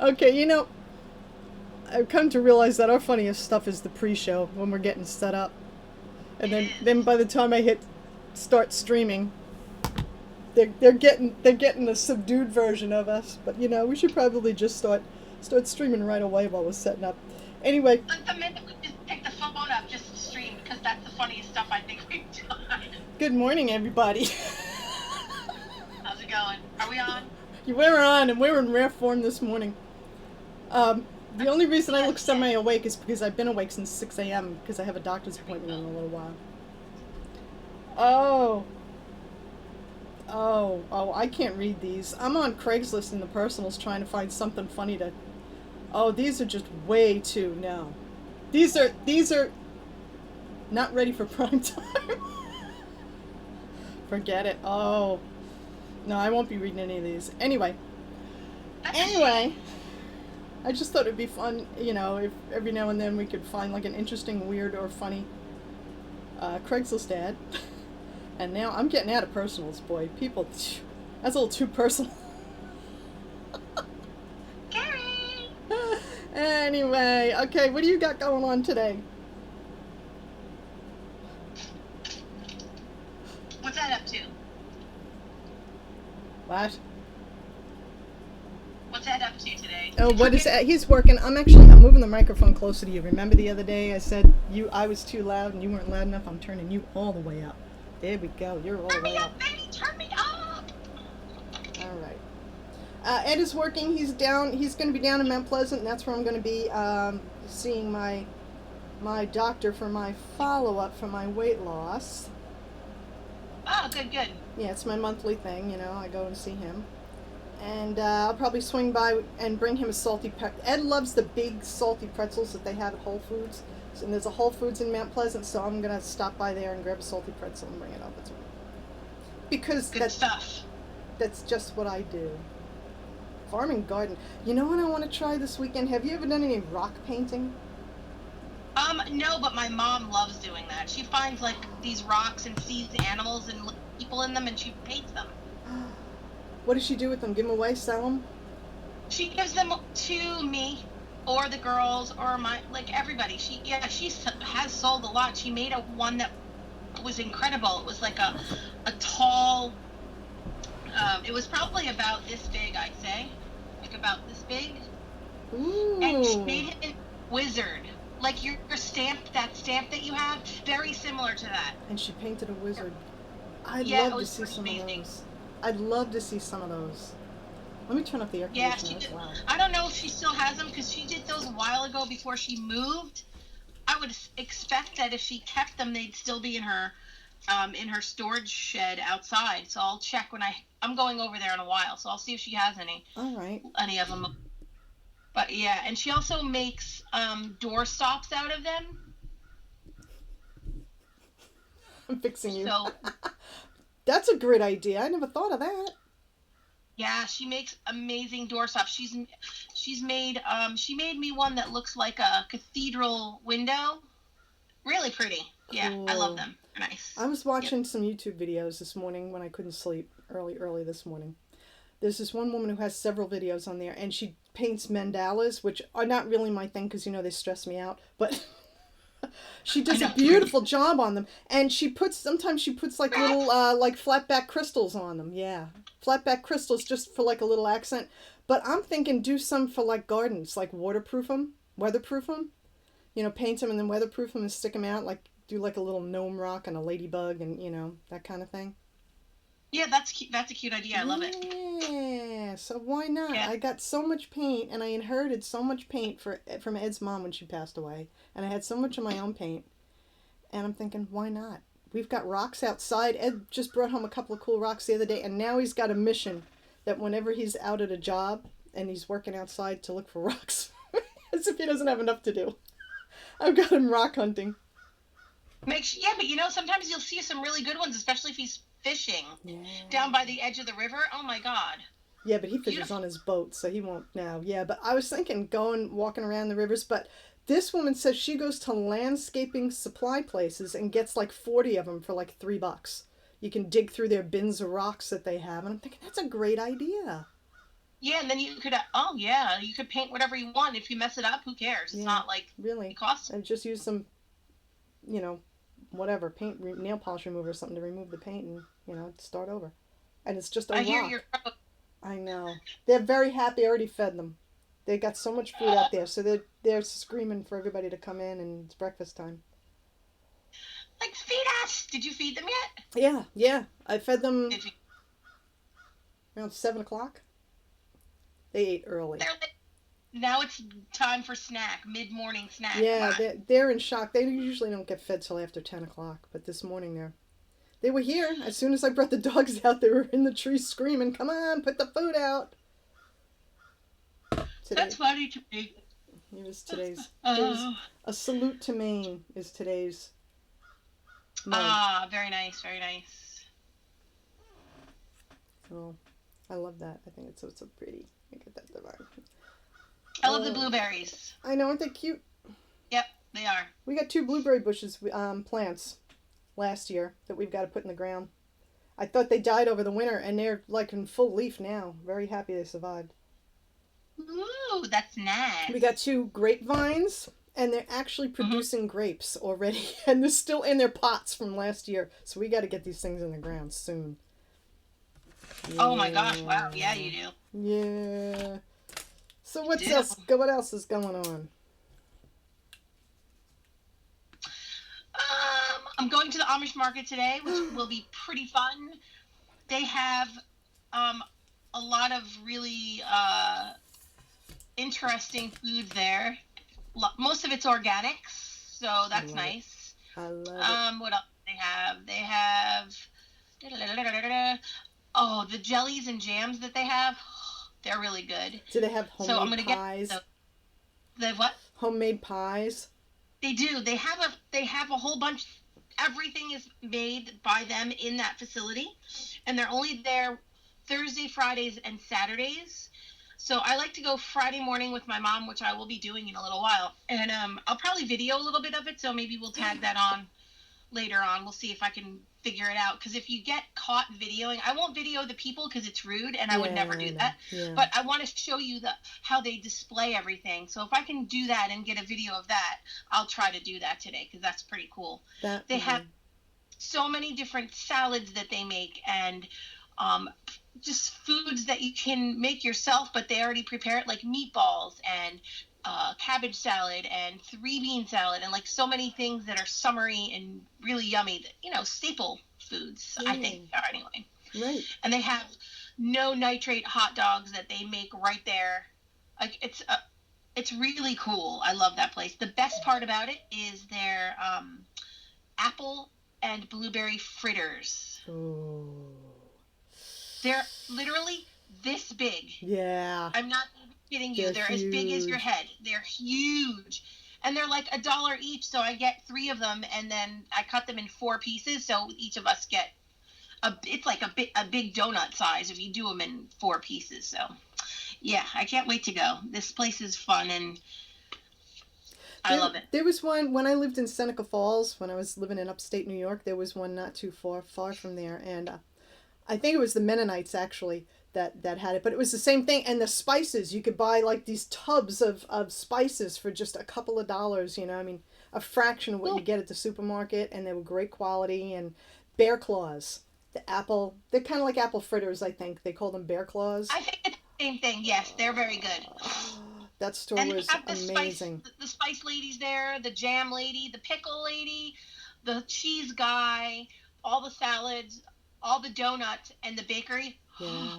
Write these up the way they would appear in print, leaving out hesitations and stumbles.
Okay, I've come to realize that our funniest stuff is the pre-show when we're getting set up, and It then is. by the time I hit start streaming, they're getting a subdued version of us. But we should probably just start streaming right away while we're setting up. Anyway, Like the minute we just pick the phone up just to stream, because that's the funniest stuff I think we've done. good morning, everybody. How's it going? Are we on? We're on, and we're in rare form this morning. The only reason I look Yes, yes. semi-awake is because I've been awake since 6 a.m. because I have a doctor's There we appointment in go. a little while. Oh, oh, I can't read these. I'm on Craigslist in the personals trying to find something funny to. Oh, these are just way too. No. These are not ready for prime time. Forget it. Oh, no, I won't be reading any of these. That's a Anyway, shame. I just thought it'd be fun, if every now and then we could find like an interesting, weird, or funny Craigslist ad. And now I'm getting out of personals, boy. People, that's a little too personal. Gary! Anyway, okay, what do you got going on today? What's that up to? What? What's that up to today? Oh, You what is cooking? that? He's working. I'm moving the microphone closer to you. Remember the other day I said I was too loud and you weren't loud enough? I'm turning you all the way up. There we go. You're all the Turn me way up. up, baby! Turn me up! All right. Ed is working. He's down. He's going to be down in Mount Pleasant. And that's where I'm going to be seeing my doctor for my follow up for my weight loss. Oh, good, good. Yeah, it's my monthly thing. I go and see him, and I'll probably swing by and bring him a salty Ed loves the big salty pretzels that they have at Whole Foods. So, and there's a Whole Foods in Mount Pleasant, so I'm gonna stop by there and grab a salty pretzel and bring it over to him because Good stuff. that's just what I do. Farm and garden. You know what I want to try this weekend? Have you ever done any rock painting? No, but my mom loves doing that. She finds like these rocks and sees animals and people in them, and she paints them. What does she do with them? Give them away? Sell them? She gives them to me or the girls or like everybody. She has sold a lot. She made a one that was incredible. It was like a tall. It was probably about this big, I'd say, like about this big, and she Ooh. made it a wizard. Like your stamp that you have, very similar to that. And she painted a wizard. I'd Yeah, it love to was see pretty some of amazing. those. I'd love to see some of those. Let me turn up the air Yeah, conditioner. she It's did. loud. I don't know if she still has them because she did those a while ago before she moved. I would expect that if she kept them, they'd still be in her storage shed outside. So I'll check when I'm going over there in a while. So I'll see if she has All right. any of them. But yeah, and she also makes door stops out of them. I'm fixing you. So That's a great idea. I never thought of that. yeah, she makes amazing door stops. She made me one that looks like a cathedral window. Really pretty. Yeah, I love Cool. them. They're nice. I was Yep. watching some YouTube videos this morning when I couldn't sleep early this morning. There's this one woman who has several videos on there, and she paints mandalas, which are not really my thing because they stress me out. But she I does a know. Pretty. beautiful job on them, and sometimes she puts like little like flatback crystals on them. Yeah, flatback crystals just for like a little accent. But I'm thinking do some for like gardens, like waterproof them, weatherproof them. Paint them and then weatherproof them and stick them out. Like do like a little gnome rock and a ladybug and that kind of thing. Yeah, that's cute. That's a cute idea. I love it. Yeah, so why not? Yeah. I got so much paint, and I inherited so much paint from Ed's mom when she passed away, and I had so much of my own paint, and I'm thinking, why not? We've got rocks outside. Ed just brought home a couple of cool rocks the other day, and now he's got a mission that whenever he's out at a job and he's working outside to look for rocks, as if he doesn't have enough to do. I've got him rock hunting. Yeah, but sometimes you'll see some really good ones, especially if he's fishing Yeah. down by the edge of the river. Oh my God. Yeah, but he fishes Beautiful. on his boat, so he won't now. Yeah, but I was thinking going walking around the rivers, but this woman says she goes to landscaping supply places and gets like 40 of them for like $3. You can dig through their bins of rocks that they have, and I'm thinking that's a great idea. Yeah, and then you could, oh yeah, you could paint whatever you want. If you mess it up, who cares? It's Yeah, not like it really. costs. And just use some, you know, whatever nail polish remover or something to remove the paint and start over. And it's just a I hear your rock. I know. They're very happy. I already fed them. They got so much food out there, so they're screaming for everybody to come in, and it's breakfast time. like feed us. Did you feed them yet? Yeah, yeah. I fed them Did you? around 7 o'clock. They ate early. Now it's time for snack, mid-morning snack. Come Yeah, on. they're in shock. They usually don't get fed till after 10 o'clock, but this morning they were here. As soon as I brought the dogs out, they were in the tree screaming, "Come on, put the food out!" Today, That's funny to me. it was today's. There's Oh. a salute to Maine is today's mug. Very nice, very nice. So, I love that. I think it's so pretty. I get that divine. I love the blueberries. I know, aren't they cute? Yep, they are. We got 2 blueberry bushes, plants, last year that we've got to put in the ground. I thought they died over the winter, and they're like in full leaf now. Very happy they survived. Ooh, that's nice. We got 2 grapevines, and they're actually producing grapes already, and they're still in their pots from last year. So we got to get these things in the ground soon. Oh my gosh! Wow, yeah, you do. Yeah. So what do. else? What else is going on? I'm going to the Amish market today, which will be pretty fun. They have a lot of really interesting foods there. Most of it's organics, so that's nice. I love it. What else do they have? They have the jellies and jams that they have. They're really good. Do they have homemade So I'm gonna pies? get they have what? Homemade pies. They do. They have a whole bunch. Everything is made by them in that facility, and they're only there Thursday, Fridays, and Saturdays. So I like to go Friday morning with my mom, which I will be doing in a little while, and I'll probably video a little bit of it. So maybe we'll tag that on later on. We'll see if I can figure it out, because if you get caught videoing, I won't video the people because it's rude and I would never do that. Yeah. But I want to show you how they display everything. So if I can do that and get a video of that, I'll try to do that today, because that's pretty cool. They have so many different salads that they make, and just foods that you can make yourself, but they already prepare it, like meatballs and cabbage salad and 3-bean salad, and like so many things that are summery and really yummy, staple foods, I think, are anyway. Right. And they have no nitrate hot dogs that they make right there. Like it's really cool. I love that place. The best part about it is their apple and blueberry fritters. Oh. They're literally this big. Yeah. I'm not kidding you. They're as big as your head. They're huge. And they're like $1 each, so I get 3 of them, and then I cut them in 4 pieces, so each of us get it's like a big donut size if you do them in 4 pieces. So yeah, I can't wait to go. This place is fun, and I love it. There was one when I lived in Seneca Falls, when I was living in upstate New York. There was one not too far from there, and I think it was the Mennonites actually that had it, but it was the same thing. And the spices, you could buy like these tubs of spices for just a couple of dollars, I mean, a fraction of what you get at the supermarket, and they were great quality. And bear claws, the apple, they're kind of like apple fritters, I think. They call them bear claws. I think it's the same thing. Yes, they're very good. That store and was amazing. The spice ladies there, the jam lady, the pickle lady, the cheese guy, all the salads, all the donuts, and the bakery. Yeah.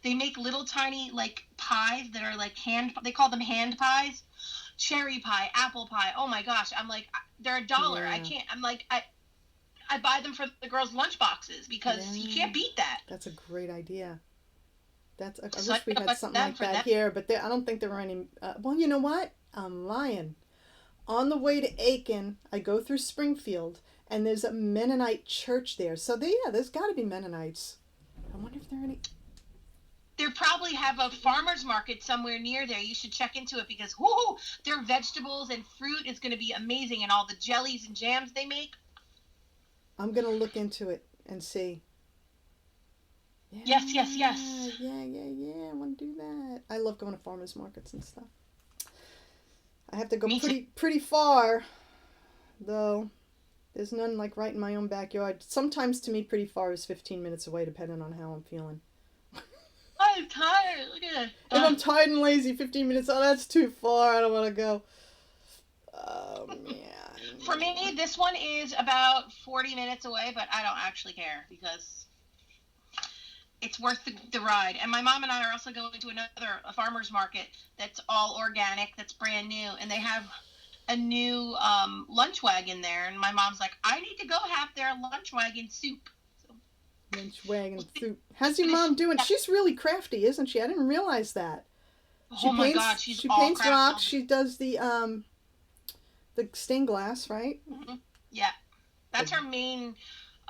They make little tiny like pies that are like they call them hand pies. Cherry pie, apple pie. Oh my gosh. I'm like, they're $1. Yeah. I can't, I'm like, I buy them for the girls' lunch boxes, because you can't beat that. That's a great idea. I So wish we had something like that here, but I don't think there are any. Well, you know what? I'm lying. On the way to Aiken, I go through Springfield, and there's a Mennonite church there. So there's got to be Mennonites. I wonder if there are any. They probably have a farmer's market somewhere near there. You should check into it, because their vegetables and fruit is going to be amazing, and all the jellies and jams they make. I'm going to look into it and see. Yeah, Yes, yes, yes. yeah. I want to do that. I love going to farmers markets and stuff. I have to go Me too. pretty far, though. There's none like right in my own backyard. Sometimes to me, pretty far is 15 minutes away, depending on how I'm feeling. I'm tired. Look at it. If I'm tired and lazy, 15 minutes, oh, that's too far. I don't want to go. Oh, man. For me, this one is about 40 minutes away, but I don't actually care because it's worth the ride. And my mom and I are also going to a farmer's market that's all organic, that's brand new, and they have a new lunch wagon there. And my mom's like, I need to go have their lunch wagon soup. Lunch wagon soup. How's your mom doing? She's really crafty, isn't she? I didn't realize that. Oh my God, she paints crafty. rocks. She does the stained glass, right? Mm-hmm. Yeah, that's her main.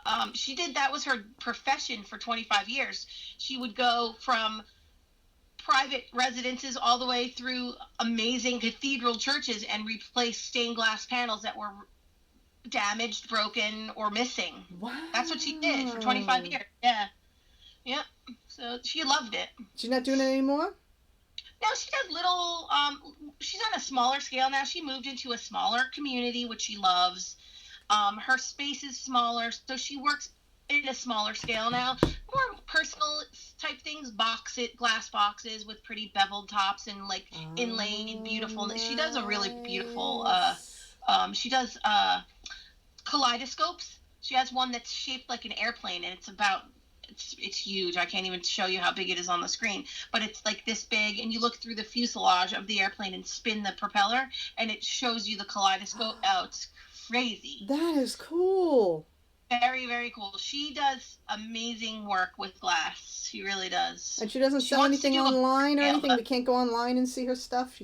That was her profession for 25 years. She would go from private residences all the way through amazing cathedral churches and replace stained glass panels that were damaged, broken, or missing. Wow. That's what she did for 25 years. Yeah. Yeah. So she loved it. She's not doing it anymore? No, she does little, she's on a smaller scale now. She moved into a smaller community, which she loves. Her space is smaller, so she works in a smaller scale now. More personal type things, glass boxes with pretty beveled tops and like inlaid beautiful. Nice. She does a really beautiful, she does kaleidoscopes. She has one that's shaped like an airplane, and it's huge. I can't even show you how big it is on the screen, but it's like this big, and you look through the fuselage of the airplane and spin the propeller, and it shows you the kaleidoscope. Oh, it's crazy. That is cool. Very, very cool. She does amazing work with glass. She really does. And she doesn't sell anything online or anything? We can't go online and see her stuff?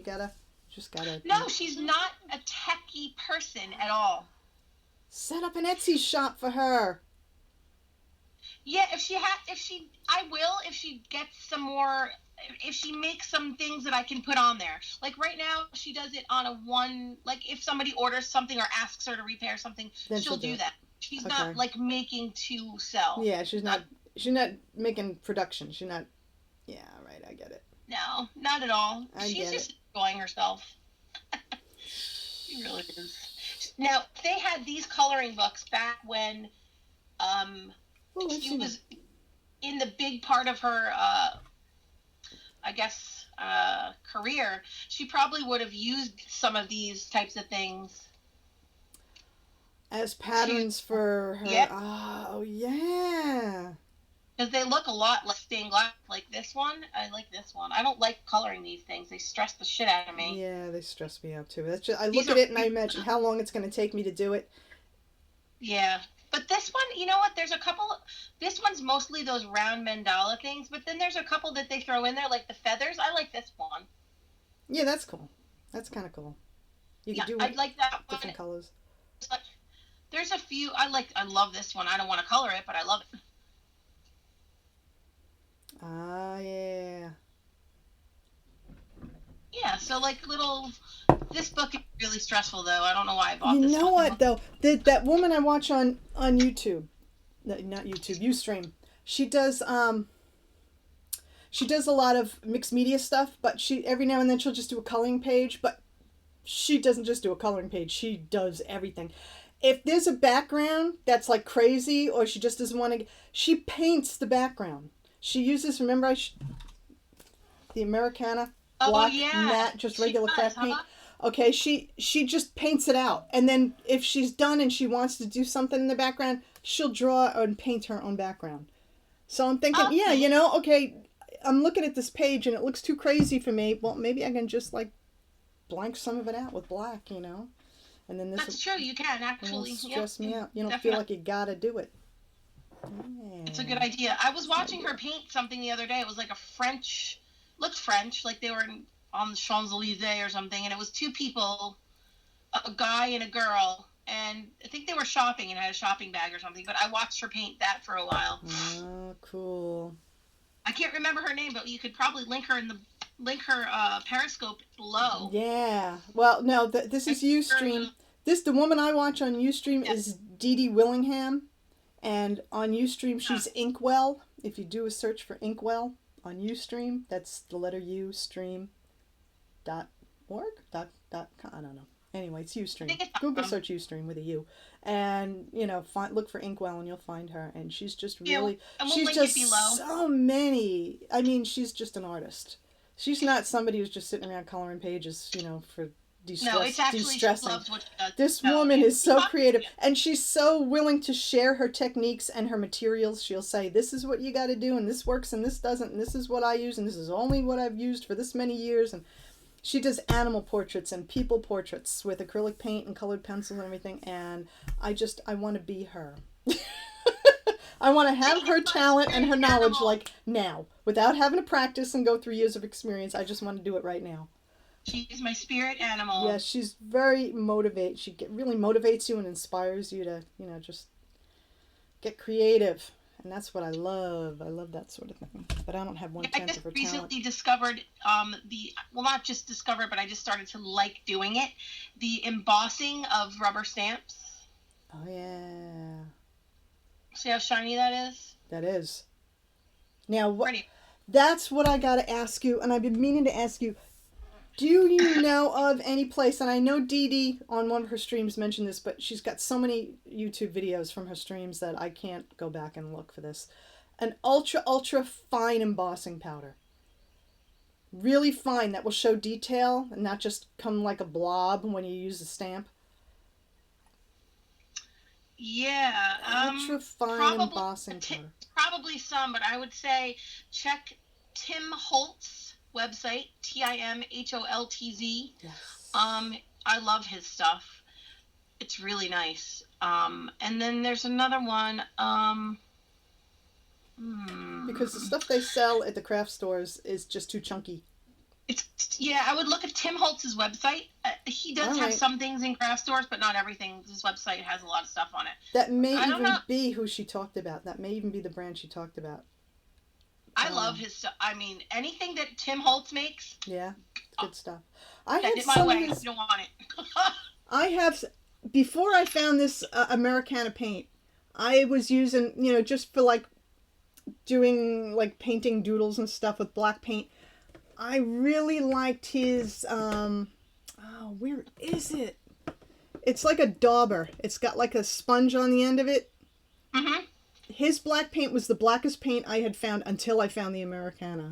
Just gotta... No, she's not a techie person at all. Set up an Etsy shop for her. Yeah, if she gets some more, if she makes some things that I can put on there. Like right now, she does it on like if somebody orders something or asks her to repair something, then she'll do that. She's not like making to sell. Yeah, she's not making production. She's not, yeah, right, I get it. No, not at all. She's just enjoying herself. She really is. Now, they had these coloring books back when she was in the big part of her, career. She probably would have used some of these types of things. As patterns for her. Yep. Oh, yeah. Because they look a lot like stained glass, like this one. I like this one. I don't like coloring these things. They stress the shit out of me. Yeah, they stress me out too. I look at it and I imagine how long it's going to take me to do it. Yeah. But this one, you know what? This one's mostly those round mandala things, but then there's a couple that they throw in there, like the feathers. I like this one. Yeah, that's cool. That's kind of cool. You can do I like that different one. colors. There's a few. I love this one. I don't want to color it, but I love it. Ah, yeah. Yeah, so like this book is really stressful though. I don't know why I bought this. You know what though? That woman I watch on YouTube, not YouTube, Ustream. She does a lot of mixed media stuff, but every now and then she'll just do a coloring page, but she doesn't just do a coloring page. She does everything. If there's a background that's like crazy, or she just doesn't want to, she paints the background. She uses, remember, the Americana block matte, just regular craft paint. Okay, she just paints it out, and then if she's done and she wants to do something in the background, she'll draw and paint her own background. So I'm thinking, okay, I'm looking at this page and it looks too crazy for me. Well, maybe I can just like blank some of it out with black, and then that's true. You can actually stress me out. You don't feel like you gotta do it. Yeah. It's a good idea. I was watching her paint something the other day. It was like looked French, like they were on the Champs-Elysees or something, and it was two people, a guy and a girl, and I think they were shopping and had a shopping bag or something, but I watched her paint that for a while. Oh, cool. I can't remember her name, but you could probably link her Periscope below. Yeah. Well, no, this is Ustream. The woman I watch on Ustream is Dee Dee Willingham, and on Ustream she's Inkwell. if you do a search for Inkwell on Ustream, that's the letter U, stream, .org? .com? I don't know. Anyway, it's I Ustream. think it's Google search Ustream with a U. And, look for Inkwell and you'll find her. And she's just really, and we'll she's link just it below. so many. I mean, she's just an artist. She's not somebody who's just sitting around coloring pages, for No, it's actually she de-stressing. loves what she does. This So, woman is so loves creative, it. and she's so willing to share her techniques and her materials. She'll say, this is what you got to do, and this works, and this doesn't, and this is what I use, and this is only what I've used for this many years. And she does animal portraits and people portraits with acrylic paint and colored pencil and everything, and I want to be her. I want to have her talent and her knowledge like now, without having to practice and go through years of experience. I just want to do it right now. She is my spirit animal. Yeah, she's very motivated. She really motivates you and inspires you to, just get creative. And that's what I love. I love that sort of thing. But I don't have one tenth of her talent. I just recently discovered not just discovered, but I just started to like doing it. The embossing of rubber stamps. Oh, yeah. See how shiny that is? That is. Now, Pretty. That's what I got to ask you. And I've been meaning to ask you. Do you know of any place, and I know Dee Dee on one of her streams mentioned this, but she's got so many YouTube videos from her streams that I can't go back and look for this. An ultra, ultra fine embossing powder. Really fine, that will show detail and not just come like a blob when you use a stamp. Yeah. Ultra fine embossing powder. Probably some, but I would say check Tim Holtz website, TimHoltz. Yes. I love his stuff. It's really nice. And then there's another one. Because the stuff they sell at the craft stores is just too chunky. I would look at Tim Holtz's website. He does have some things in craft stores, but not everything. His website has a lot of stuff on it. That may even be who she talked about. That may even be the brand she talked about. I love his stuff. I mean, anything that Tim Holtz makes. Yeah, good stuff. Send it my way. You don't want it. Before I found this Americana paint, I was using, just for like doing like painting doodles and stuff with black paint. I really liked his, where is it? It's like a dauber. It's got like a sponge on the end of it. Mm-hmm. His black paint was the blackest paint I had found until I found the Americana,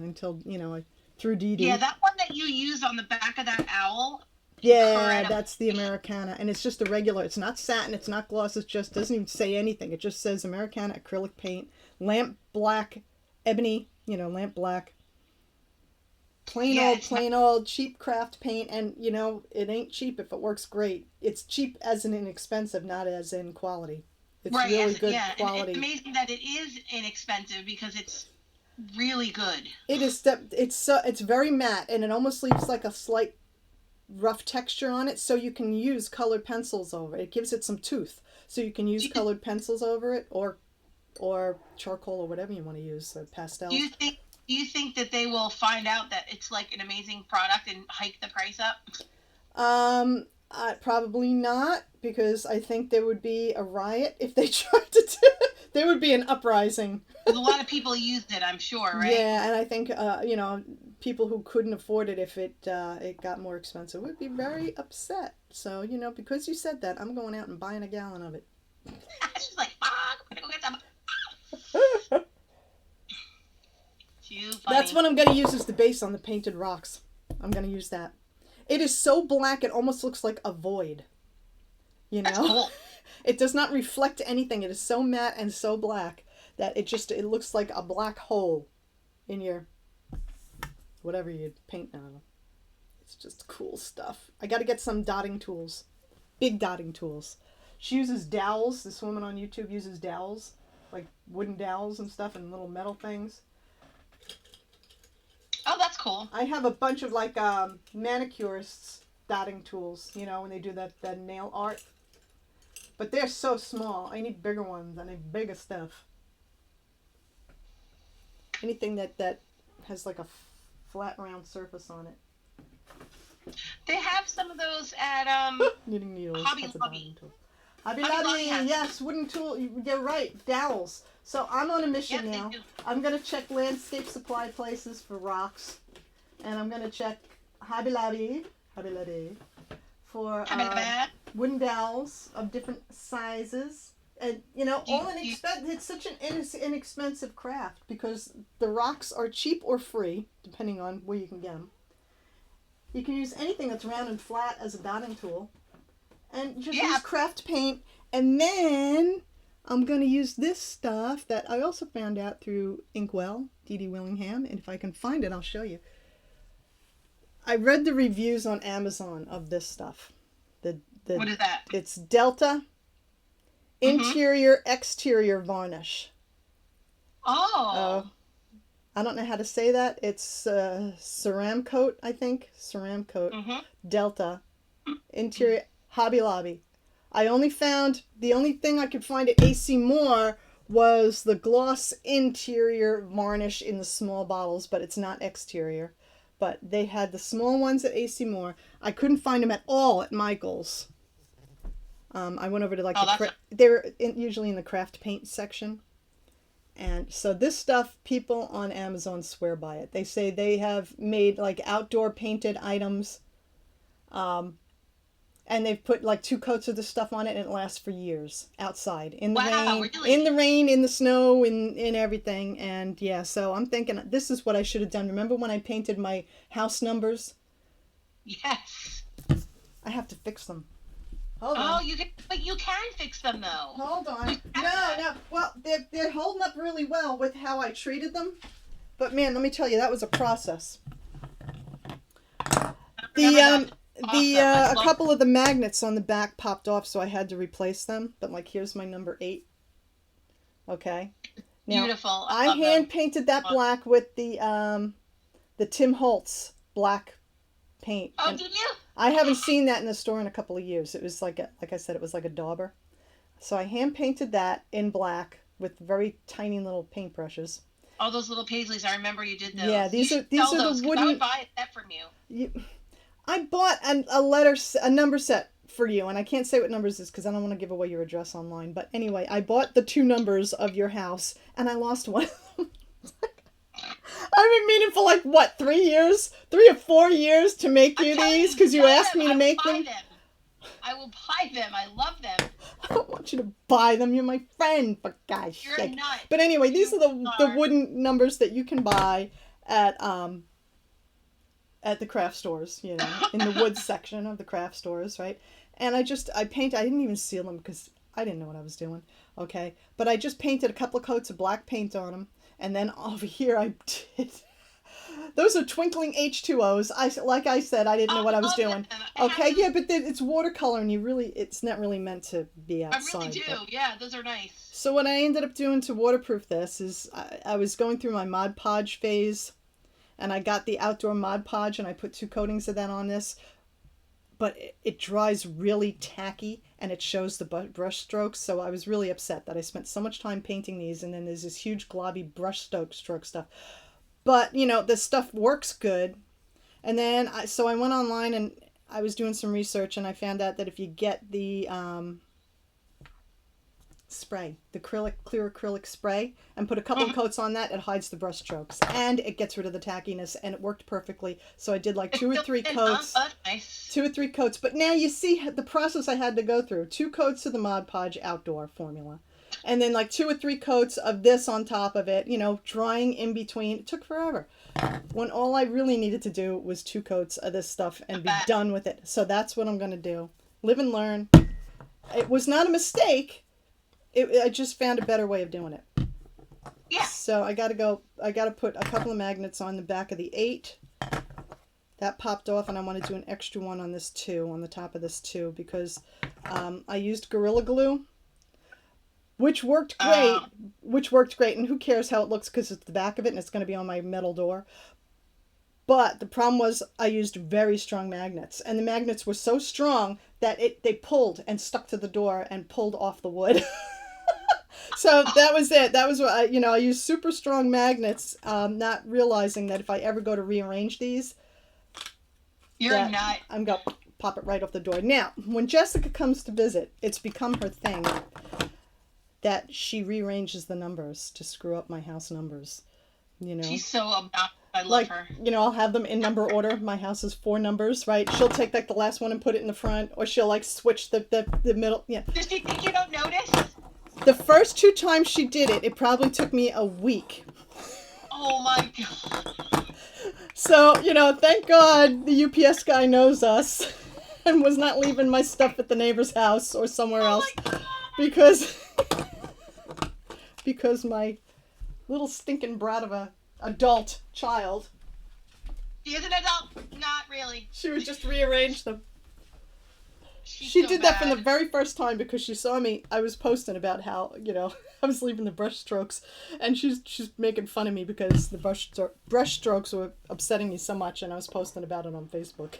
through Dee Dee. Yeah, that one that you use on the back of that owl. Yeah, incredible. That's the Americana. And it's just a regular, it's not satin, it's not gloss, it just doesn't even say anything. It just says Americana acrylic paint, lamp black, ebony, lamp black. Plain old cheap craft paint, and it ain't cheap if it works great. It's cheap as in inexpensive, not as in quality. It's really good quality. And it's amazing that it is inexpensive because it's really good. It is. It's very matte, and it almost leaves like a slight rough texture on it, so you can use colored pencils over it. It gives it some tooth, so you can use colored pencils over it, or charcoal or whatever you want to use, pastel. Do you think that they will find out that it's like an amazing product and hike the price up? Probably not, because I think there would be a riot if they tried to do it. There would be an uprising. A lot of people used it, I'm sure, right? Yeah, and I think, people who couldn't afford it if it got more expensive would be very upset. So, because you said that, I'm going out and buying a gallon of it. She's like, fuck, I'm going to go get some. Too funny. That's what I'm going to use as the base on the painted rocks. I'm going to use that. It is so black, it almost looks like a void. That's cool. It does not reflect anything. It is so matte and so black that it looks like a black hole in your whatever you paint on. It's just cool stuff. I got to get some dotting tools. Big dotting tools. She uses dowels. This woman on YouTube uses dowels, like wooden dowels and stuff, and little metal things. Oh, that's cool. I have a bunch of like manicurists dotting tools, when they do that nail art. But they're so small. I need bigger ones. I need bigger stuff. Anything that has like a flat round surface on it. They have some of those at knitting needles. Hobby That's a Lobby. dotting tool. Hobby Hobby Lobby, Lobby has yes, wooden tool. You're right, dowels. So I'm on a mission Yep, now. they do. I'm gonna check landscape supply places for rocks, and I'm gonna check Hobby Lobby, for wooden dowels of different sizes. And all it's such an inexpensive craft because the rocks are cheap or free depending on where you can get them. You can use anything that's round and flat as a dotting tool, and just use craft paint. And then I'm gonna use this stuff that I also found out through Inkwell, D.D. Willingham, and if I can find it, I'll show you. I read the reviews on Amazon of this stuff. What is that? It's Delta Interior Exterior Varnish. Oh. I don't know how to say that. It's Ceramcoat, I think. Ceramcoat. Delta Interior Hobby Lobby. The only thing I could find at AC Moore was the gloss interior varnish in the small bottles, but it's not exterior. But they had the small ones at AC Moore. I couldn't find them at all at Michael's. I went over to they're usually in the craft paint section. And so this stuff, people on Amazon swear by it. They say they have made like outdoor painted items. And they've put like 2 coats of this stuff on it and it lasts for years outside in the rain, really? in the rain, in the snow, in everything. And yeah, so I'm thinking this is what I should have done. Remember when I painted my house numbers? Yes. I have to fix them. Hold on. Oh, but you can fix them though. Hold on. No. Well, they're holding up really well with how I treated them. But man, let me tell you, that was a process. A couple of the magnets on the back popped off, so I had to replace them. But like, here's my number 8. Okay. Now, Beautiful. I hand painted that black with the Tim Holtz black paint. Oh, and did you? I haven't seen that in the store in a couple of years. It was like I said, it was like a dauber. So I hand painted that in black with very tiny little paintbrushes. All those little paisleys, I remember you did those. Yeah, these are those, the wooden. I would buy a set from you. I bought a number set for you, and I can't say what numbers is because I don't want to give away your address online. But anyway, I bought the 2 numbers of your house, and I lost one of them. I've been meaning for like, what, 3 years? 3 or 4 years to make you these because you asked me to make them. I will buy them. I love them. I don't want you to buy them. You're my friend, for God's sake. You're not. But anyway, these are the wooden numbers that you can buy at the craft stores, in the wood section of the craft stores, right? And I didn't even seal them because I didn't know what I was doing, okay? But I just painted a couple of coats of black paint on them, and then over here I did... Those are twinkling H2Os. Like I said, I didn't know what I was doing. Okay, yeah, but it's watercolor, and it's not really meant to be outside. I really do. But... Yeah, those are nice. So what I ended up doing to waterproof this is I was going through my Mod Podge phase, and I got the outdoor Mod Podge, and I put 2 coatings of that on this. But it dries really tacky, and it shows the brush strokes, so I was really upset that I spent so much time painting these, and then there's this huge globby brush stroke stuff. But, the stuff works good. And then, I went online, and I was doing some research, and I found out that if you get the spray, the clear acrylic spray, and put a couple of coats on that, it hides the brush strokes and it gets rid of the tackiness, and it worked perfectly. So I did like 2 or 3 coats. Nice. 2 or 3 coats. But now you see the process I had to go through. 2 coats of the Mod Podge outdoor formula, and then like 2 or 3 coats of this on top of it, drying in between. It took forever when all I really needed to do was 2 coats of this stuff and be done with it. So that's what I'm going to do. Live and learn. It was not a mistake. I just found a better way of doing it. Yeah. So I got to put a couple of magnets on the back of the 8. That popped off, and I want to do an extra one on this too, on the top of this too, because I used Gorilla Glue, which worked great. And who cares how it looks because it's the back of it and it's going to be on my metal door. But the problem was I used very strong magnets, and the magnets were so strong that they pulled and stuck to the door and pulled off the wood. So that was it. That was what I used super strong magnets, not realizing that if I ever go to rearrange these, you're not. I'm going pop it right off the door. Now, when Jessica comes to visit, it's become her thing that she rearranges the numbers to screw up my house numbers. You know, She's so about. I love like, her. you know, I'll have them in number order. My house is 4 numbers, right? She'll take like the last one and put it in the front, or she'll like switch the middle. Yeah. Does she think you don't notice? The first 2 times she did it, it probably took me a week. Oh my god. So, you know, thank God the UPS guy knows us and was not leaving my stuff at the neighbor's house or somewhere else, My god. because my little stinking brat of a adult child, She is an adult. Not really. she would just rearrange them. She's She so did that from the bad. very first time because she saw me. I was posting about how, you know, I was leaving the brush strokes, and she's making fun of me because the brush strokes were upsetting me so much, and I was posting about it on Facebook.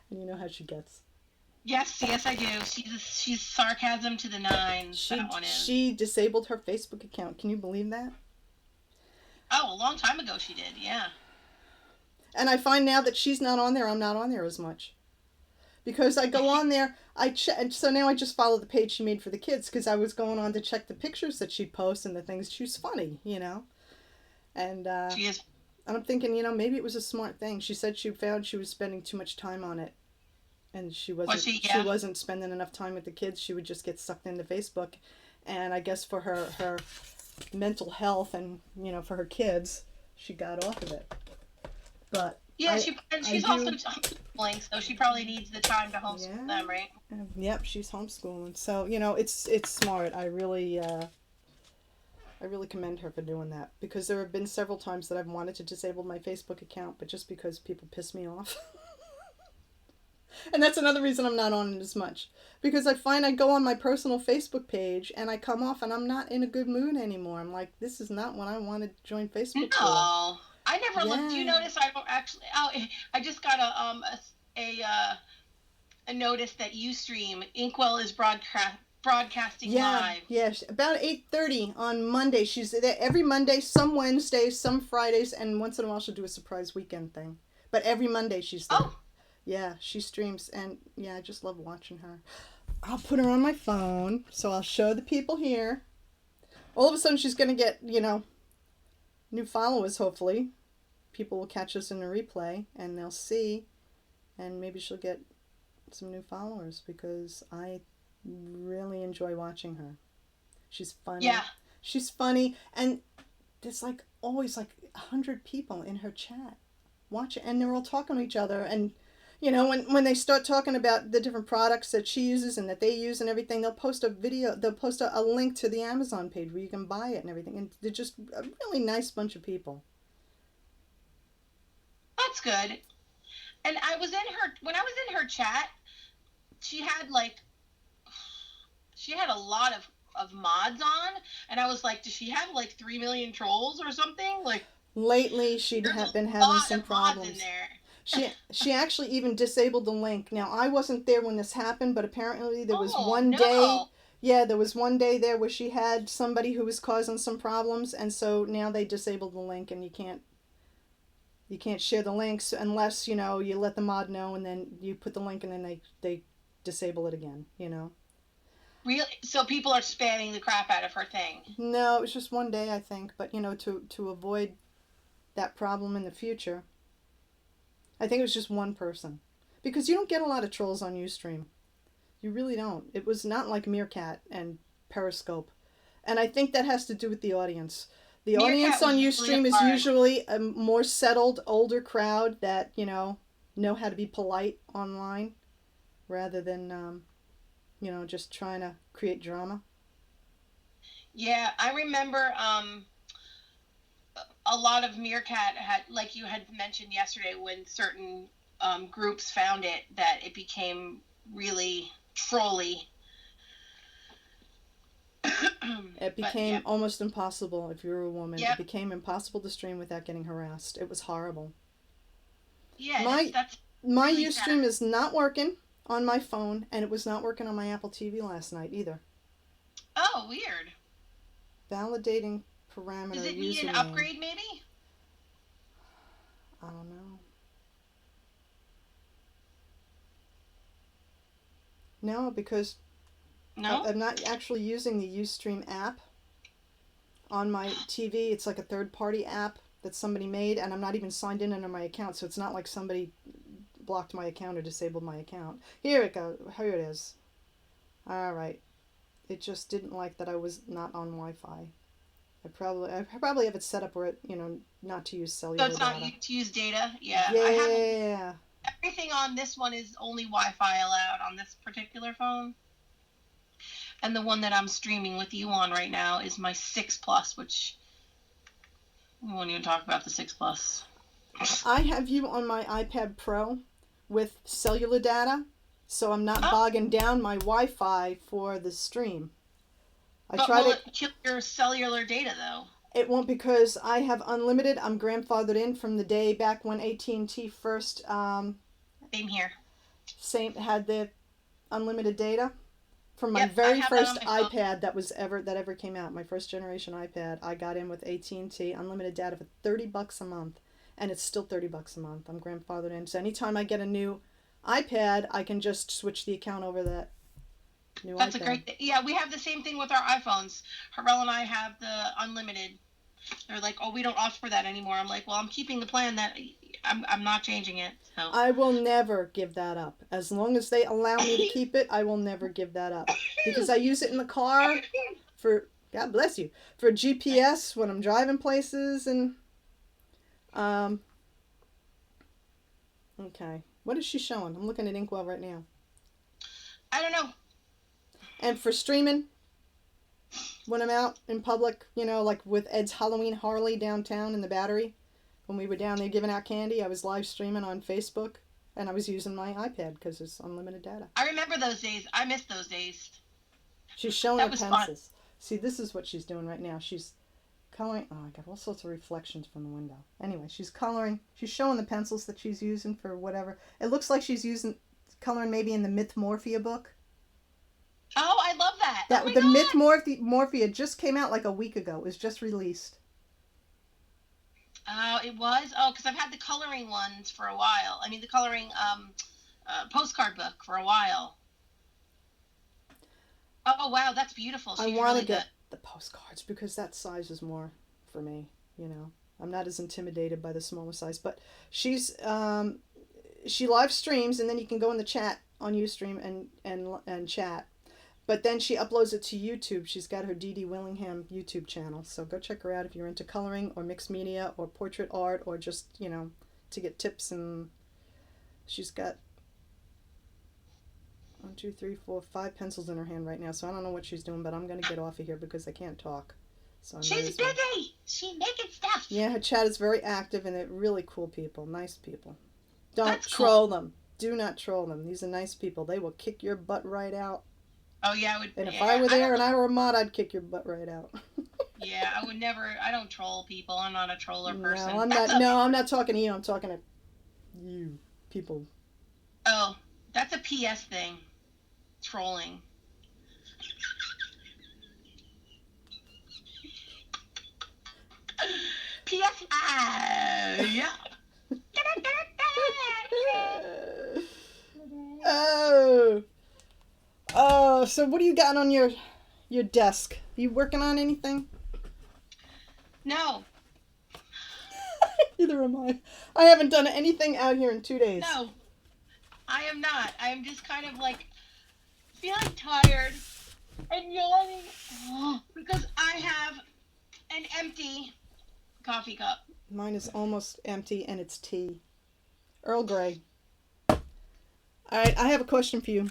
And you know how she gets. Yes, I do. She's sarcasm to the nines. She That one is. she disabled her Facebook account. Can you believe that? Oh, a long time ago she did. Yeah. And I find now that she's not on there, I'm not on there as much. Because I go on there, and so now I just follow the page she made for the kids because I was going on to check the pictures that she'd post and the things. She was funny, you know. And She is. and I'm thinking, you know, maybe it was a smart thing. She said she found she was spending too much time on it, and she wasn't. she? She Yeah. wasn't spending enough time with the kids. She would just get sucked into Facebook, and I guess for her mental health and, you know, for her kids, she got off of it. But Yeah, she's also do- homeschooling, so she probably needs the time to homeschool them, right? Yep, she's homeschooling. So, you know, it's smart. I really commend her for doing that because there have been several times that I've wanted to disable my Facebook account, but just because people piss me off. And that's another reason I'm not on it as much. Because I find I go on my personal Facebook page and I come off and I'm not in a good mood anymore. I'm like, this is not what I want to join Facebook for. No, I never looked. Do you Yeah. notice I don't actually? Oh, I just got a notice that UStream Inkwell is broadcasting live. Yeah, about 8:30 on Monday. She's there every Monday, some Wednesdays, some Fridays, and once in a while she'll do a surprise weekend thing. But every Monday she's there. Oh, Yeah, she streams, and yeah, I just love watching her. I'll put her on my phone, so I'll show the people here. All of a sudden she's going to get, you know, new followers, hopefully. People will catch us in the replay, and they'll see, and maybe she'll get some new followers, because I really enjoy watching her. She's funny. yeah. She's funny, and there's like always like 100 people in her chat watching, and they're all talking to each other, and you know, when they start talking about the different products that she uses and that they use and everything, they'll post a video, they'll post a link to the Amazon page where you can buy it and everything, and they're just a really nice bunch of people. That's good. And when I was in her chat, she had a lot of mods on, and I was like, does she have like 3 million trolls or something? Like, Lately, she'd there's been a having lot some of mods in problems. there. She actually even disabled the link. Now, I wasn't there when this happened, but apparently there was Oh, one no. day. Yeah, there was one day there where she had somebody who was causing some problems, and so now they disabled the link, and you can't share the links unless, you know, you let the mod know, and then you put the link, and then they disable it again, you know. Really? So people are spamming the crap out of her thing. No, it was just one day, I think, but, you know, to avoid that problem in the future, I think it was just one person. Because you don't get a lot of trolls on Ustream. You really don't. It was not like Meerkat and Periscope. And I think that has to do with the audience. The Meerkat audience on was really Ustream is hard. usually a more settled, older crowd that, you know how to be polite online rather than, you know, just trying to create drama. Yeah, I remember a lot of Meerkat had, like you had mentioned yesterday, when certain groups found it, that it became really trolly. It became almost impossible if you were a woman. Yep. It became impossible to stream without getting harassed. It was horrible. Yeah, My that's My really Ustream is not working on my phone, and it was not working on my Apple TV last night either. oh, weird. Validating parameter Does it need an username. upgrade, maybe? I don't know. No, because No. I'm not actually using the Ustream app on my TV. It's like a third-party app that somebody made, and I'm not even signed in under my account, so it's not like somebody blocked my account or disabled my account. Here it goes. Here it is. All right. It just didn't like that I was not on Wi-Fi. I probably have it set up where it, not to use So cellular it's not data. to use data. Yeah. I have Yeah. everything on this one is only Wi-Fi allowed on this particular phone. And the one that I'm streaming with you on right now is my 6 Plus, which we won't even talk about the 6 Plus. I have you on my iPad Pro with cellular data, so I'm not bogging down my Wi-Fi for the stream. But will it kill your cellular data, though? It won't, because I have unlimited. I'm grandfathered in from the day back when AT&T first Same here. had the unlimited data. From my very first iPad that ever came out, my first generation iPad, I got in with AT&T unlimited data for $30 a month, and it's still $30 a month. I'm grandfathered in, so anytime I get a new iPad, I can just switch the account over to that new iPad. That's a great. Yeah, we have the same thing with our iPhones. Harrell and I have the unlimited. They're like, oh, we don't offer that anymore. I'm like, well, I'm keeping the plan that I'm not changing it. So. I will never give that up. As long as they allow me to keep it, I will never give that up. Because I use it in the car for, God bless you, for GPS when I'm driving places and, okay. What is she showing? I'm looking at Inkwell right now. I don't know. And for streaming, when I'm out in public, like with Ed's Halloween Harley downtown in the Battery, when we were down there giving out candy, I was live streaming on Facebook, and I was using my iPad because it's unlimited data. I remember those days. I miss those days. She's showing her pencils. Fun. See, this is what she's doing right now. She's coloring. Oh, I got all sorts of reflections from the window. Anyway, she's coloring. She's showing the pencils that she's using for whatever. It looks like she's coloring maybe in the Mythmorphia book. Oh, I love that. The Mythmorphia just came out like a week ago. It was just released. Oh, it was? Oh, because I've had the coloring ones for a while. I mean, the coloring postcard book for a while. Oh, wow, that's beautiful. I want to get the postcards because that size is more for me, I'm not as intimidated by the smaller size. But she live streams, and then you can go in the chat on Ustream and chat. But then she uploads it to YouTube. She's got her Dee Dee Willingham YouTube channel. So go check her out if you're into coloring or mixed media or portrait art or just, to get tips. And she's got 1, 2, 3, 4, 5 pencils in her hand right now. So I don't know what she's doing, but I'm going to get off of here because I can't talk. So she's busy. She's making stuff. Yeah, her chat is very active, and they're really cool people. Nice people. Don't troll them. Do not troll them. These are nice people. They will kick your butt right out. Oh, yeah, I would. And if I were there and I were a mod, I'd kick your butt right out. Yeah, I would never. I don't troll people. I'm not a troller person. No, I'm not. No, I'm not talking to you. I'm talking to you people. Oh, that's a PS thing. Trolling. PS. Yeah. Oh, so what do you got on your desk? Are you working on anything? No. Neither am I. I haven't done anything out here in 2 days. No, I am not. I am just kind of like feeling tired and yawning because I have an empty coffee cup. Mine is almost empty, and it's tea. Earl Grey. All right, I have a question for you.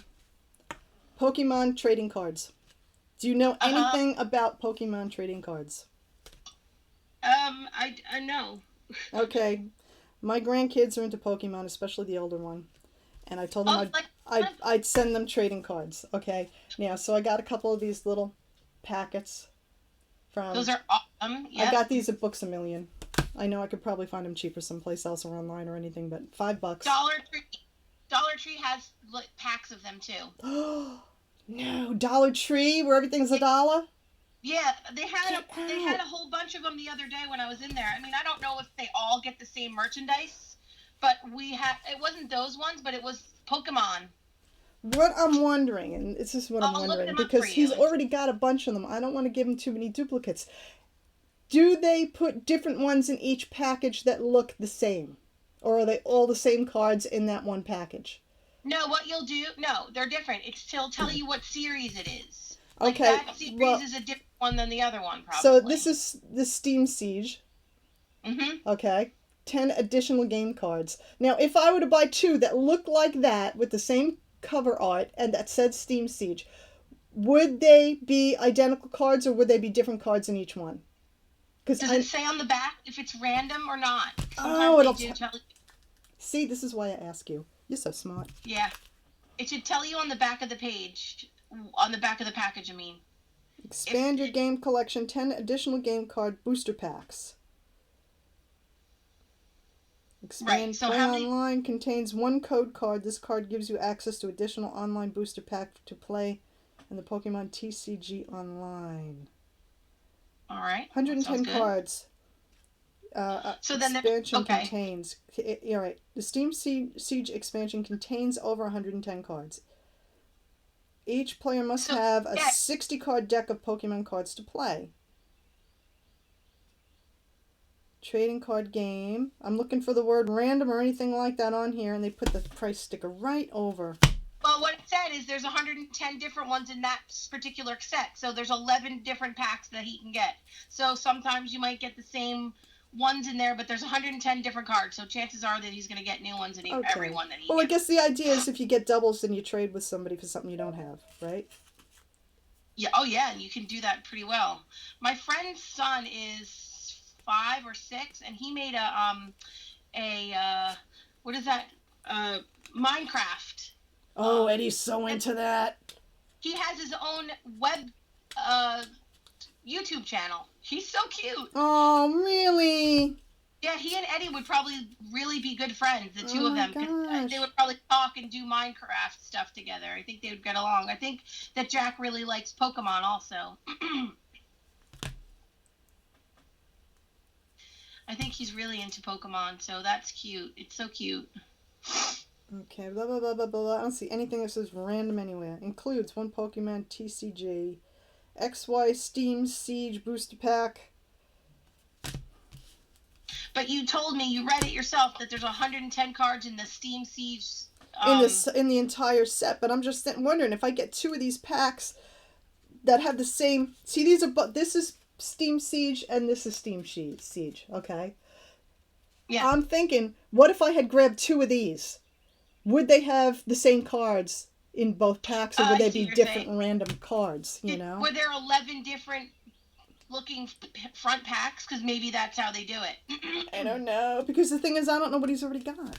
Pokemon trading cards. Do you know anything about Pokemon trading cards? I know. Okay. My grandkids are into Pokemon, especially the older one. And I told them I'd send them trading cards. Okay. Now, so I got a couple of these little packets from... Those are awesome. Yep. I got these at Books A Million. I know I could probably find them cheaper someplace else or online or anything, but $5. Dollar Tree has packs of them too. No, Dollar Tree where everything's $1? Yeah, they had a whole bunch of them the other day when I was in there. I mean, I don't know if they all get the same merchandise, but it wasn't those ones, but it was Pokemon. what I'm wondering, and this is what I'm I'll look wondering, them up because for he's you. already got a bunch of them. I don't want to give him too many duplicates. Do they put different ones in each package that look the same? Or are they all the same cards in that one package? No, what you'll do, no, they're different. It'll tell you what series it is. Like Okay, that series well, is a different one than the other one, probably. so this is the Steam Siege. Mm-hmm. Okay. 10 additional game cards. Now, if I were to buy two that looked like that with the same cover art and that said Steam Siege, would they be identical cards or would they be different cards in each one? Does it say on the back if it's random or not? Oh, it'll Sometimes they do tell you. See, this is why I ask you. You're so smart. Yeah. It should tell you on the back of the page, on the back of the package, I mean. Expand your game collection, 10 additional game card booster packs. Expand Right, so Play how many- Online contains one code card. This card gives you access to additional online booster pack to play in the Pokemon TCG Online. All right. 110 cards. So then expansion okay. contains. All right. The Steam Siege expansion contains over 110 cards. Each player must have a 60 card deck of Pokemon cards to play. Trading card game. I'm looking for the word random or anything like that on here, and they put the price sticker right over. Well, what it said is there's 110 different ones in that particular set. So there's 11 different packs that he can get. So sometimes you might get the same ones in there, but there's 110 different cards. So chances are that he's going to get new ones in every one that he Well, I gets. guess the idea is if you get doubles, then you trade with somebody for something you don't have, right? Yeah. Oh, yeah. And you can do that pretty well. My friend's son is 5 or 6, and he made what is that? Minecraft. Oh, Eddie's so into that. He has his own web YouTube channel. He's so cute. Oh, really? Yeah, he and Eddie would probably really be good friends, the two Oh of my them. 'Cause gosh. they would probably talk and do Minecraft stuff together. I think they would get along. I think that Jack really likes Pokemon also. I think he's really into Pokemon, so that's cute. It's so cute. Okay, blah, blah, blah, blah, blah. I don't see anything that says random anywhere. Includes one Pokemon TCG, XY Steam Siege Booster Pack. But you told me, you read it yourself, that there's 110 cards in the Steam Siege. In the entire set, but I'm just wondering if I get two of these packs that have the same. See, this is Steam Siege and this is Steam Siege. Okay. Yeah. I'm thinking, what if I had grabbed two of these? Would they have the same cards in both packs, or would they be different random cards? You know. Were there 11 different looking front packs? Because maybe that's how they do it. I don't know, because the thing is, I don't know what he's already got.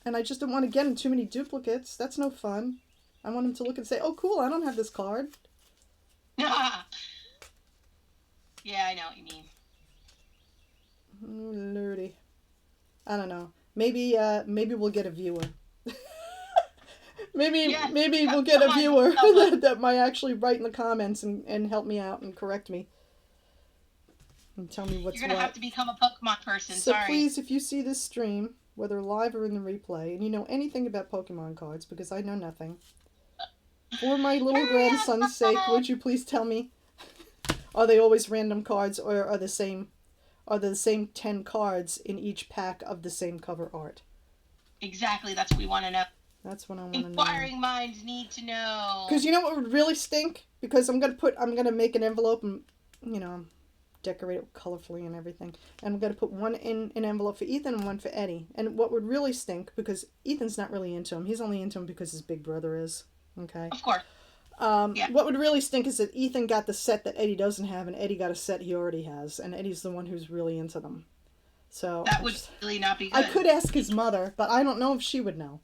And I just don't want to get him too many duplicates. That's no fun. I want him to look and say, oh, cool, I don't have this card. Yeah, I know what you mean. Oh, lordy. I don't know. Maybe we'll get a viewer. maybe we'll get a viewer that might actually write in the comments and help me out and correct me. And tell me what's what. You're going to have to become a Pokemon person, So sorry. please, if you see this stream, whether live or in the replay, and you know anything about Pokemon cards, because I know nothing, for my little grandson's sake, would you please tell me, are they always random cards, or are the same 10 cards in each pack of the same cover art? Exactly, that's what we want to know. That's what I want to know. Inquiring minds need to know. Because you know what would really stink? Because I'm gonna make an envelope and, decorate it colorfully and everything. And I'm gonna put one in an envelope for Ethan and one for Eddie. And what would really stink, because Ethan's not really into him. He's only into him because his big brother is. Okay. Of course. What would really stink is that Ethan got the set that Eddie doesn't have, and Eddie got a set he already has, and Eddie's the one who's really into them. So that would really not be good. I could ask his mother, but I don't know if she would know.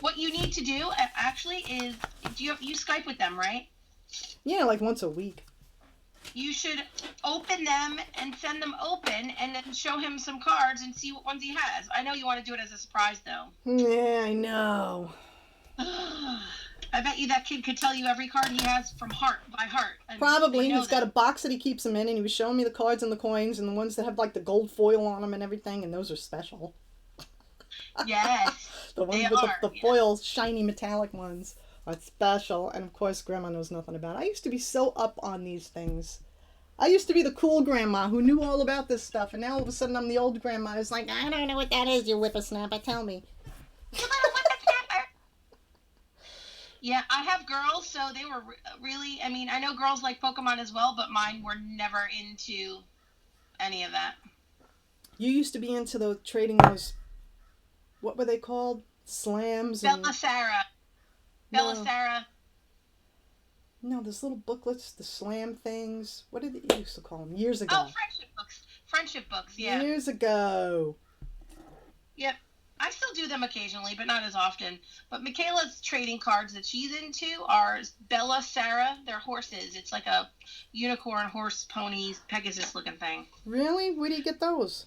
What you need to do actually is, you Skype with them, right? Yeah, like once a week. You should open them and send them open, and then show him some cards and see what ones he has. I know you want to do it as a surprise, though. Yeah, I know. I bet you that kid could tell you every card he has from heart by heart. Probably. He's got a box that he keeps them in, and he was showing me the cards and the coins and the ones that have like the gold foil on them and everything, and those are special. Yes. The ones with the foil, shiny metallic ones It's special, and of course, Grandma knows nothing about it. I used to be so up on these things. I used to be the cool grandma who knew all about this stuff, and now all of a sudden I'm the old grandma who's like, I don't know what that is, you whippersnapper. Tell me. You little whippersnapper. Yeah, I have girls, so they were really. I mean, I know girls like Pokemon as well, but mine were never into any of that. You used to be into the trading those. What were they called? Slams and Belisara. No. Belisara. No, those little booklets, the slam things. What did they used to call them? Years ago. Oh, friendship books. Friendship books, yeah. Years ago. Yep. I still do them occasionally, but not as often. But Michaela's trading cards that she's into are Belisara. They're horses. It's like a unicorn, horse, pony, Pegasus looking thing. Really? Where do you get those?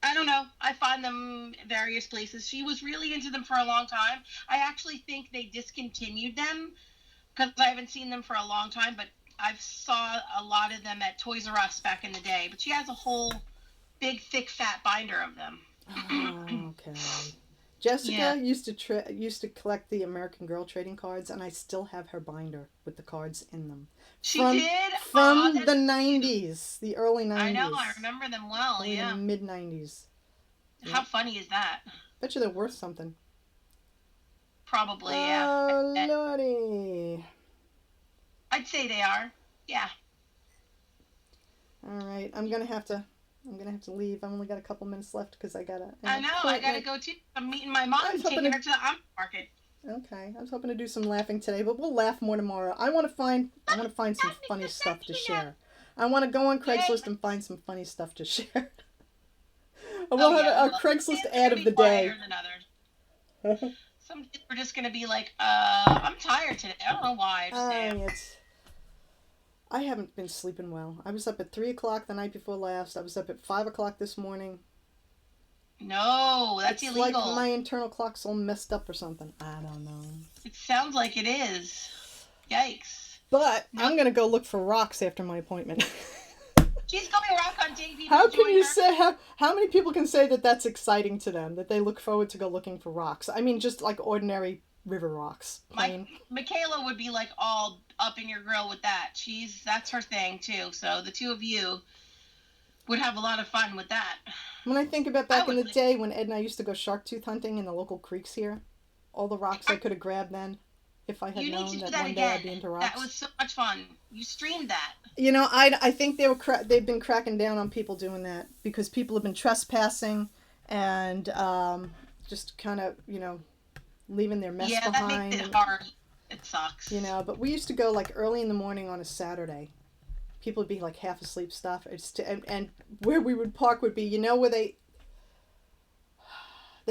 I don't know. I find them various places. She was really into them for a long time. I actually think they discontinued them because I haven't seen them for a long time, but I've saw a lot of them at Toys R Us back in the day. But she has a whole big, thick, fat binder of them. Oh, okay. Jessica used to collect the American Girl trading cards, and I still have her binder with the cards in them. She did? From the 90s, the early 90s. I know, I remember them well, Only yeah. the mid-90s. How funny is that? Bet you they're worth something. Probably, yeah. Oh, lordy. I'd say they are. Yeah. All right, I'm gonna have to leave. I've only got a couple minutes left because I gotta. I know. I gotta go too. I'm meeting my mom and taking her to the market. Okay, I was hoping to do some laughing today, but we'll laugh more tomorrow. I want to find some funny stuff to share. I want to go on Craigslist and find some funny stuff to share. We'll have a Craigslist ad of the day. Some kids are just gonna be like, I'm tired today. I don't know why. I haven't been sleeping well. I was up at 3 o'clock the night before last. I was up at 5 o'clock this morning. No, that's illegal. It's like my internal clock's all messed up or something. I don't know. It sounds like it is. Yikes. But I'm going to go look for rocks after my appointment. She's going rock hunting. How can you say, how many people can say that that's exciting to them, that they look forward to go looking for rocks? I mean, just like ordinary river rocks. Michaela would be like all up in your grill with that. That's her thing too. So the two of you would have a lot of fun with that. When I think about back in the day when Ed and I used to go shark tooth hunting in the local creeks here, all the rocks I could have grabbed then, if I had known that one day I'd be into rocks. That was so much fun. You streamed that. You know, I think they've been cracking down on people doing that because people have been trespassing and just kind of, leaving their mess behind. Yeah, that makes it hard. It sucks. But we used to go like early in the morning on a Saturday. People would be like half asleep stuff. And where we would park would be, where they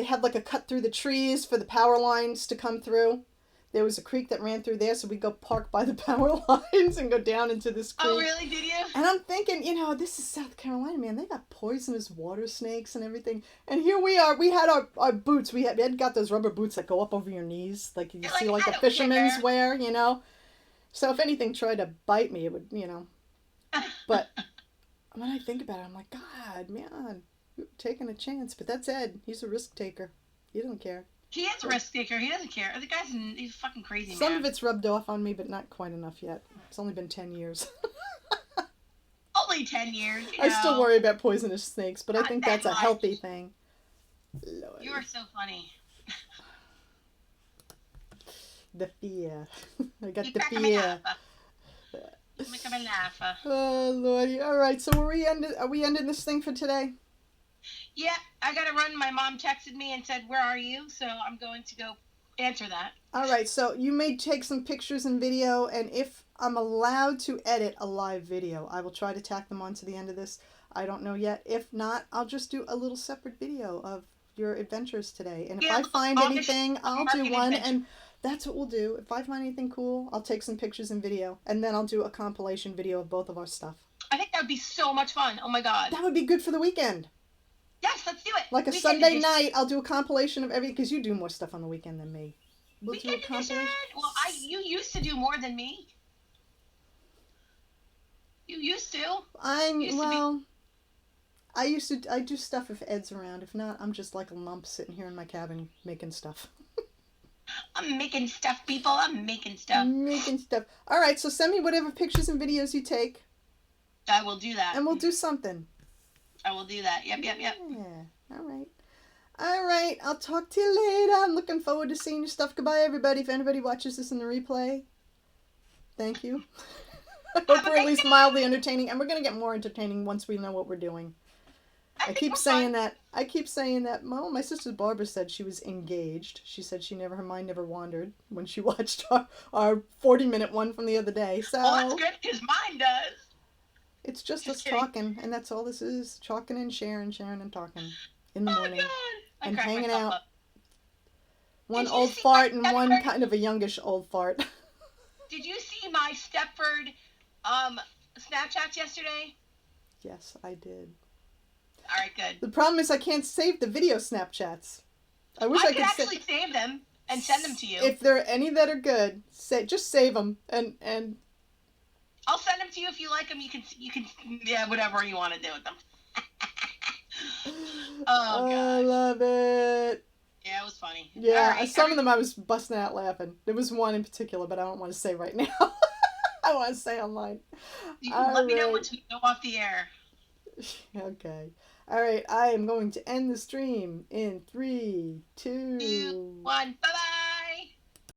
had like a cut through the trees for the power lines to come through. There was a creek that ran through there, so we'd go park by the power lines and go down into this creek. Oh, really? Did you? And I'm thinking, this is South Carolina, man. They got poisonous water snakes and everything. And here we are. We had our boots. We had got those rubber boots that go up over your knees, like you see like the fishermen's wear, So if anything tried to bite me, it would, But when I think about it, I'm like, God, man, you're taking a chance. But that's Ed. He's a risk taker. He doesn't care. He is a risk taker. He doesn't care. The guy's he's fucking crazy, man. Some of it's rubbed off on me, but not quite enough yet. It's only been 10 years. Only 10 years, I still worry about poisonous snakes, but I think that's a healthy thing. Lord. You are so funny. The fear. I got You the crack fear. Make me laugh. Oh, Lordy. All right, so are we ending this thing for today? Yeah, I gotta run. My mom texted me and said, "Where are you?" So I'm going to go answer that. All right, so you may take some pictures and video, and if I'm allowed to edit a live video, I will try to tack them on to the end of this. I don't know yet. If not, I'll just do a little separate video of your adventures today. And if I find anything, I'll do one, and that's what we'll do. If I find anything cool, I'll take some pictures and video, and then I'll do a compilation video of both of our stuff. I think that would be so much fun. Oh, my God. That would be good for the weekend. Yes, let's do it. Like a Sunday night, I'll do a compilation of everything, because you do more stuff on the weekend than me. We'll do a compilation. Well, you used to do more than me. You used to. I do stuff if Ed's around. If not, I'm just like a lump sitting here in my cabin making stuff. I'm making stuff, people. I'm making stuff. Making stuff. All right, so send me whatever pictures and videos you take, I will do that. and we'll do something. I will do that. Yep. Yeah. All right. All right. I'll talk to you later. I'm looking forward to seeing your stuff. Goodbye, everybody. If anybody watches this in the replay, thank you. I hope we're at least mildly entertaining, and we're gonna get more entertaining once we know what we're doing. I keep saying that. Well, my sister Barbara said she was engaged. She said her mind never wandered when she watched our 40-minute one from the other day. So well, that's good because mine does. It's just us talking, and that's all this is. Talking and sharing and talking in the morning. God. And hanging out. Up. One old fart and one kind of a youngish old fart. Did you see my Stepford Snapchats yesterday? Yes, I did. All right, good. The problem is I can't save the video Snapchats. I wish I could actually save them and send them to you. If there are any that are good, just save them and I'll send them to you if you like them. You can yeah, whatever you want to do with them. Oh, I love it. Yeah, it was funny. Yeah, right, some of them I was busting out laughing. There was one in particular, but I don't want to say right now. I want to say online. You can let me know once we go off the air. Okay. All right, I am going to end the stream in 3, 2, 1. Bye-bye.